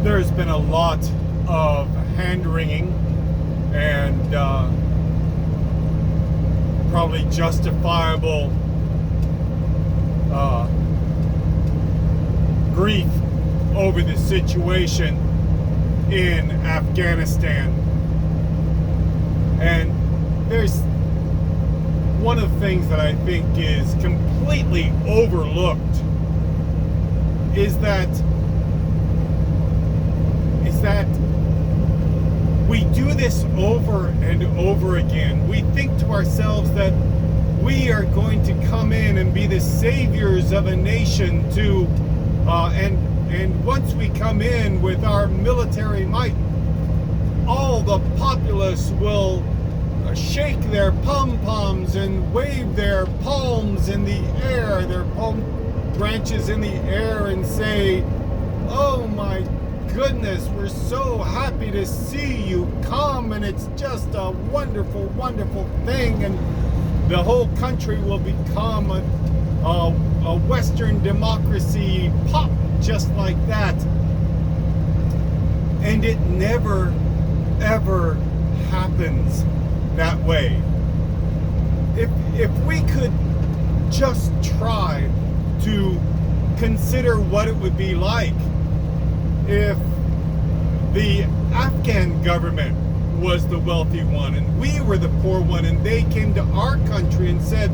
there's been a lot of hand-wringing and probably justifiable grief over the situation in Afghanistan. And there's one of the things that I think is completely overlooked is that we do this over and over again. We think to ourselves that we are going to come in and be the saviors of a nation and once we come in with our military might, all the populace will shake their pom-poms and wave their palms in the air, their palm branches in the air, and say, "Oh my goodness, we're so happy to see you come, and it's just a wonderful, wonderful thing," and the whole country will become a Western democracy pop just like that. And it never, ever happens that way. If we could just try to consider what it would be like if the Afghan government was the wealthy one and we were the poor one, and they came to our country and said,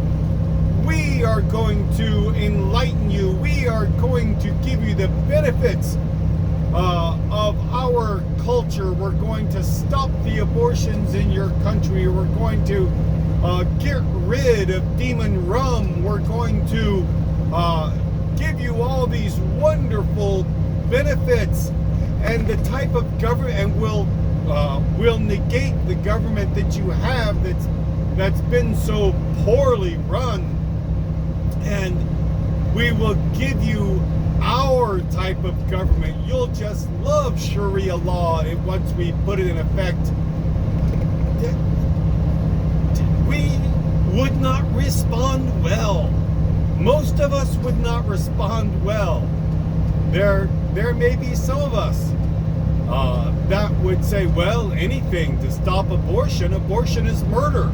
"We are going to enlighten you. We are going to give you the benefits of our culture. We're going to stop the abortions in your country. We're going to get rid of demon rum. We're going to give you all these wonderful benefits and the type of government, and we'll negate the government that you have that's been so poorly run, and we will give you our type of government. You'll just love Sharia law once we put it in effect." We would not respond well. Most of us would not respond well. There may be some of us that would say, "Well, anything to stop abortion. Abortion is murder.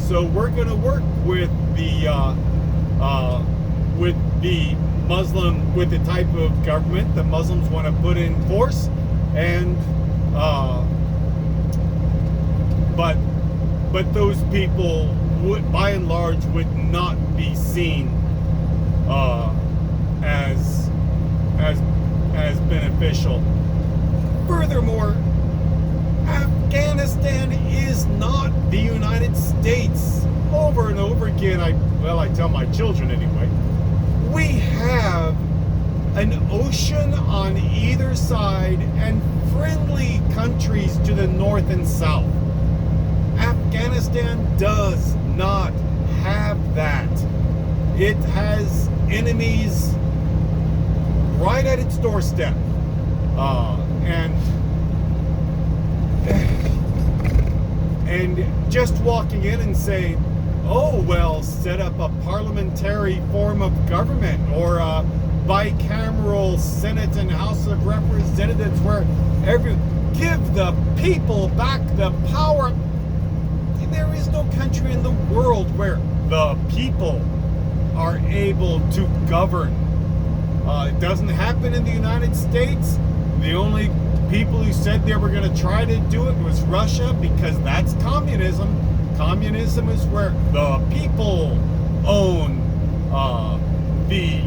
So we're going to work with the Muslim, with the type of government the Muslims want to put in force, and but those people would, by and large, would not be seen as beneficial. Furthermore, Afghanistan is not the United States. Over and over again, I tell my children anyway, we have an ocean on either side and friendly countries to the north and south. Afghanistan does not have that. It has enemies right at its doorstep. And just walking in and saying, "Oh, well, set up a parliamentary form of government or a bicameral Senate and House of Representatives where give the people back the power." There is no country in the world where the people are able to govern. It doesn't happen in the United States. The only people who said they were going to try to do it was Russia, because that's communism. Communism is where the people own the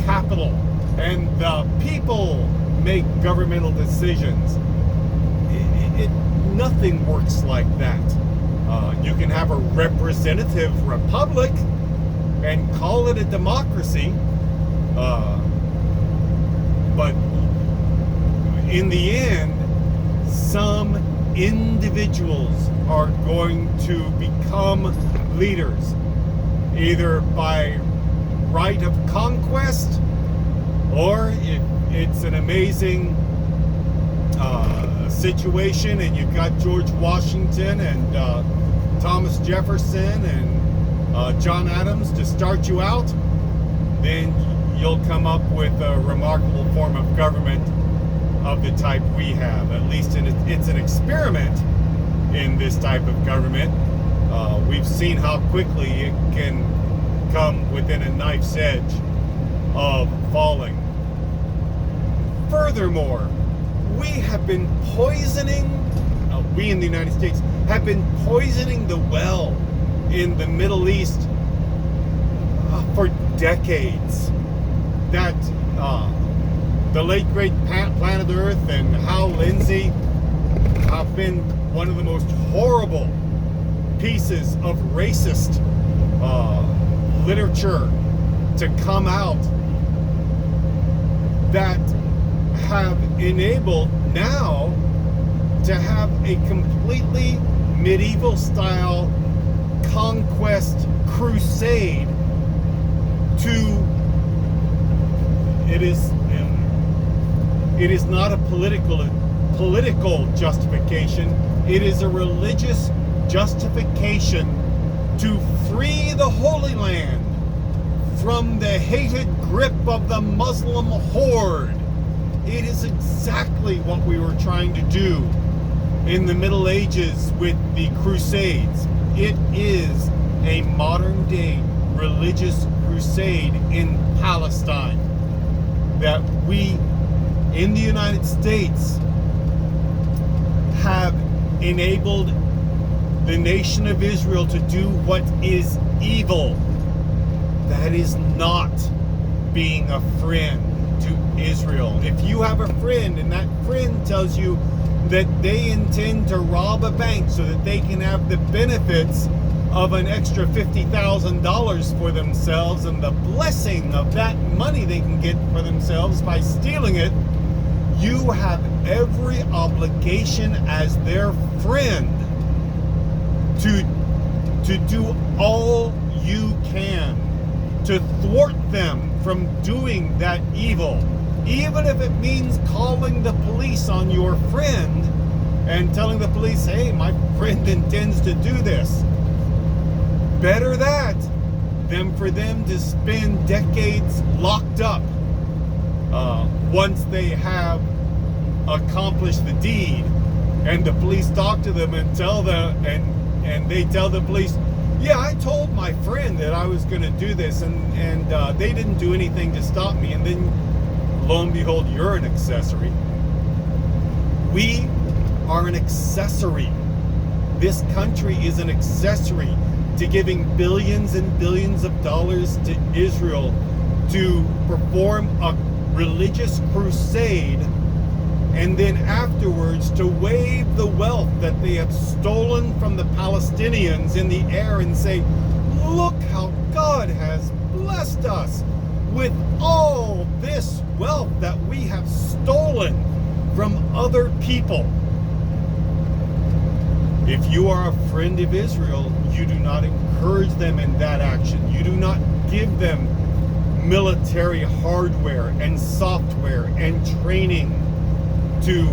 capital and the people make governmental decisions. Nothing works like that. You can have a representative republic and call it a democracy, but in the end, some individuals are going to become leaders, either by right of conquest, or if it's an amazing situation and you've got George Washington and Thomas Jefferson and John Adams to start you out, then you'll come up with a remarkable form of government of the type we have. At least it's an experiment in this type of government. We've seen how quickly it can come within a knife's edge of falling. Furthermore, we have been poisoning, we in the United States have been poisoning the well in the Middle East for decades. That the late great Planet Earth and Hal Lindsey have been one of the most horrible pieces of racist literature to come out that have enabled now to have a completely medieval style conquest crusade to it is not a political justification. It is a religious justification to free the Holy Land from the hated grip of the Muslim horde. It is exactly what we were trying to do in the Middle Ages with the Crusades. It is a modern day religious crusade in Palestine that we in the United States have enabled the nation of Israel to do what is evil. That is not being a friend to Israel. If you have a friend and that friend tells you that they intend to rob a bank so that they can have the benefits of an extra $50,000 for themselves and the blessing of that money they can get for themselves by stealing it, you have every obligation as their friend to do all you can to thwart them from doing that evil, even if it means calling the police on your friend and telling the police, hey, my friend intends to do this. Better that than for them to spend decades locked up once they have accomplished the deed, and the police talk to them and tell them, and they tell the police, yeah, I told my friend that I was going to do this, and they didn't do anything to stop me. And then, lo and behold, you're an accessory. We are an accessory. This country is an accessory to giving billions and billions of dollars to Israel to perform a religious crusade, and then afterwards to wave the wealth that they have stolen from the Palestinians in the air and say, look how God has blessed us with all this wealth that we have stolen from other people. If you are a friend of Israel, you do not encourage them in that action. You do not give them military hardware and software and training to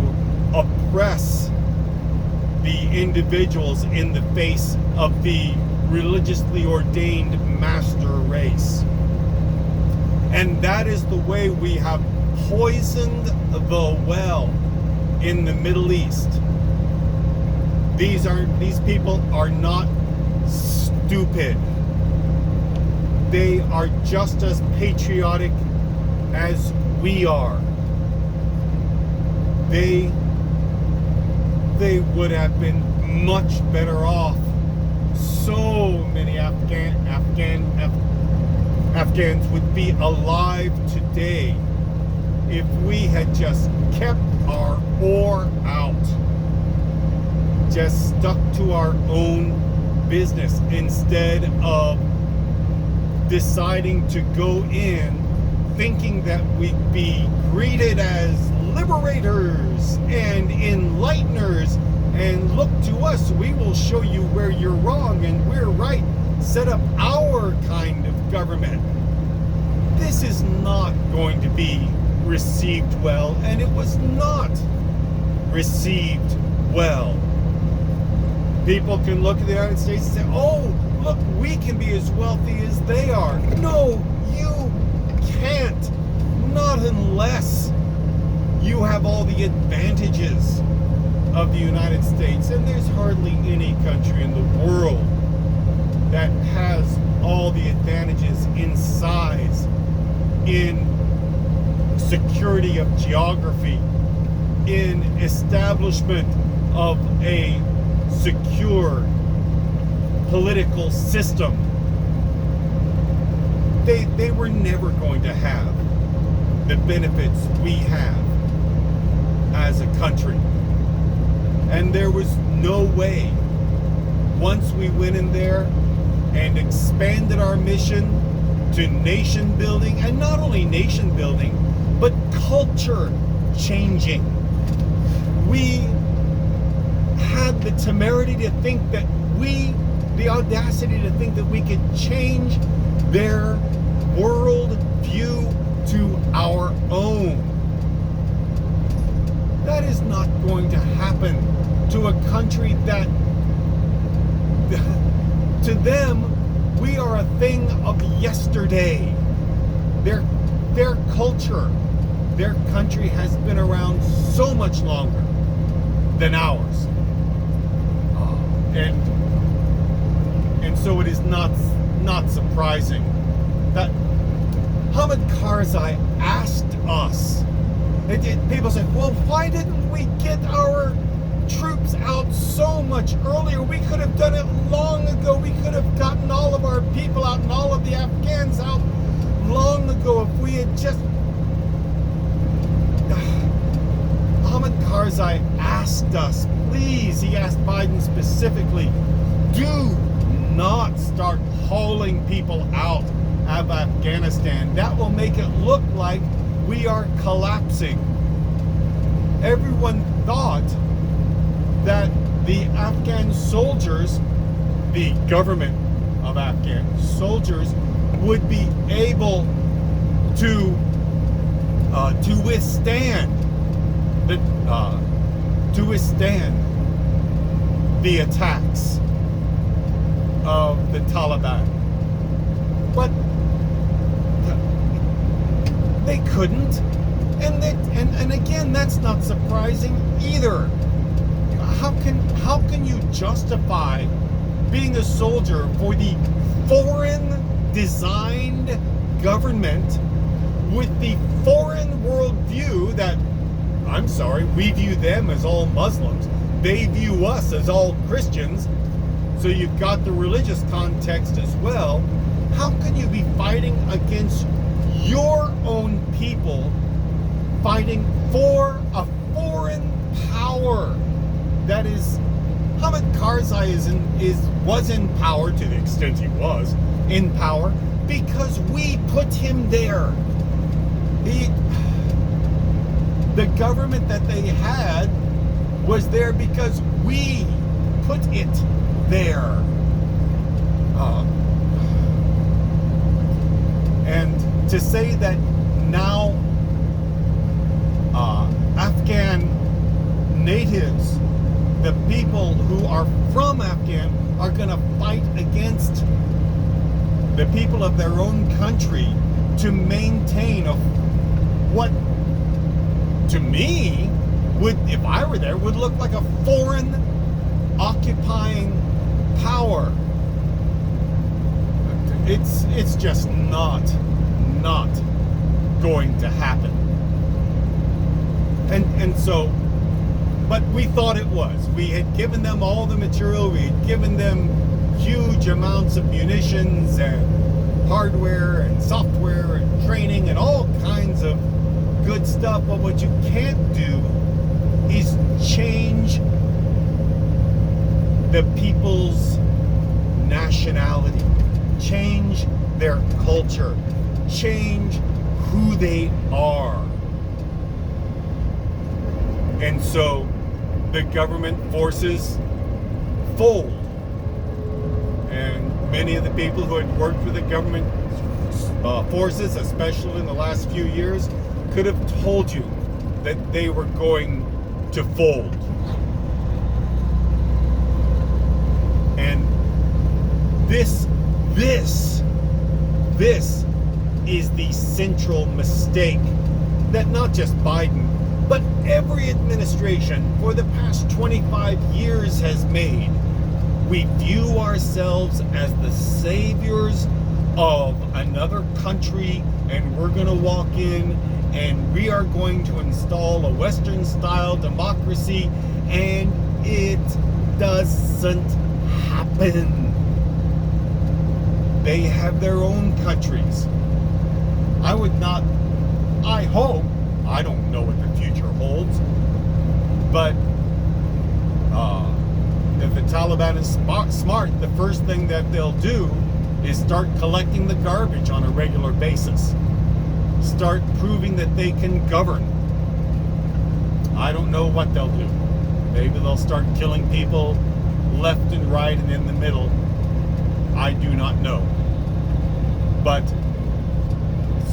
oppress the individuals in the face of the religiously ordained master race. And that is the way we have poisoned the well in the Middle East. These people are not stupid. They are just as patriotic as we are. They would have been much better off. So many Afghans would be alive today if we had just kept our oar out, just stuck to our own business instead of deciding to go in thinking that we'd be greeted as liberators and enlighteners, and look to us, we will show you where you're wrong and we're right, set up our kind of government. This is not going to be received well, and it was not received well. People can look at the United States and say, oh, look, we can be as wealthy as they are. No, you can't. Not unless You have all the advantages of the United States, and there's hardly any country in the world that has all the advantages in size, in security of geography, in establishment of a secure political system. They were never going to have the benefits we have as a country. And there was no way, once we went in there and expanded our mission to nation building, and not only nation building, but culture changing. We had the temerity to think that the audacity to think that we could change their world view to our own. That is not going to happen to a country that, to them, we are a thing of yesterday. Their culture, their country has been around so much longer than ours. And so it is not surprising that Hamid Karzai asked us. People say, well, why didn't we get our troops out so much earlier? We could have done it long ago. We could have gotten all of our people out and all of the Afghans out long ago if we had just... Hamid Karzai asked us, please, he asked Biden specifically, do not start hauling people out of Afghanistan. That will make it look like we are collapsing. Everyone thought that the Afghan soldiers, the government of Afghan soldiers, would be able to withstand the attacks of the Taliban. But they couldn't, and again, that's not surprising either. How can you justify being a soldier for the foreign designed government with the foreign worldview that, I'm sorry, we view them as all Muslims, they view us as all Christians, so you've got the religious context as well. How can you be fighting against your own people, fighting for a foreign power that is... Hamid Karzai was in power, to the extent he was in power, because we put him there. The government that they had was there because we put it there. And to say that now Afghan natives, the people who are from Afghan, are going to fight against the people of their own country to maintain what, to me, would, if I were there, would look like a foreign occupying power. It's just not going to happen. And so, but we thought it was. We had given them all the material. We had given them huge amounts of munitions and hardware and software and training and all kinds of good stuff. But what you can't do is change the people's nationality, change their culture, change who they are. And so the government forces fold. And many of the people who had worked with the government forces, especially in the last few years, could have told you that they were going to fold. And this is the central mistake that not just Biden, but every administration for the past 25 years has made. We view ourselves as the saviors of another country, and we're going to walk in and we are going to install a Western style democracy, and it doesn't happen. They have their own countries. I hope, I don't know what the future holds, but if the Taliban is smart, the first thing that they'll do is start collecting the garbage on a regular basis. Start proving that they can govern. I don't know what they'll do. Maybe they'll start killing people left and right and in the middle. I do not know. But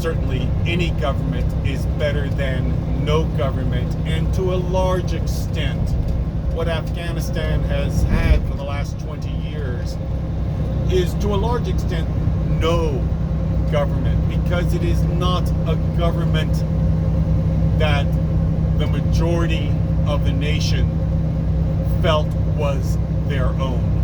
certainly any government is better than no government, and to a large extent, what Afghanistan has had for the last 20 years is to a large extent no government, because it is not a government that the majority of the nation felt was their own.